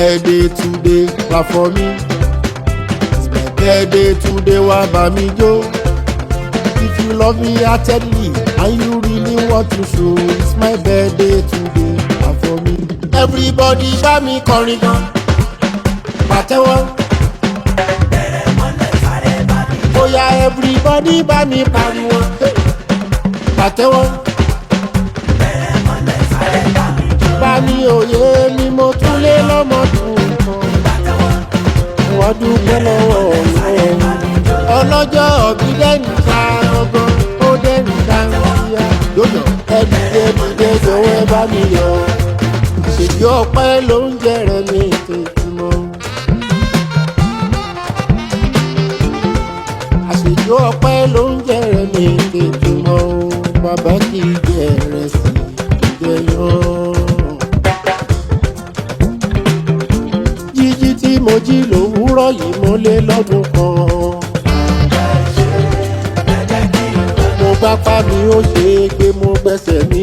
birthday today, clap for me. It's my birthday today, wá bá mi jó. If you love me heartedly and you really want to show, it's my birthday today, clap for me. Everybody bá mi kọrin gan, pàtẹ́wọ́. Bóyá everybody bá mi pariwo, pàtẹ́wọ́. Bá mi òye mi mo tún lé lọ́mọdún kan. Wọ́n dúpẹ́ lọ́wọ́ Ọlọ́run. Ọlọ́jọ́ òbí dẹ́nu ká ọgbọ́n, ó dẹ́nu ká yíyá. Yóò ẹ̀dìdé jọ̀wọ́ ẹ bá mi yọ̀. Àṣejù ọpẹ́ ló ń jẹrẹ mi tètè mọ́. Àṣejù ọpẹ́ ló ń jẹrẹ mi tètè mọ́. Bàbá kì í jẹ ìrẹsì ìjẹyàn. Jíjí tí mo jí lówùúrọ̀ yìí mo lé lọ́dún kan. Mo gbápá mi ó ṣe é gbé, mo gbẹ́sẹ̀ mi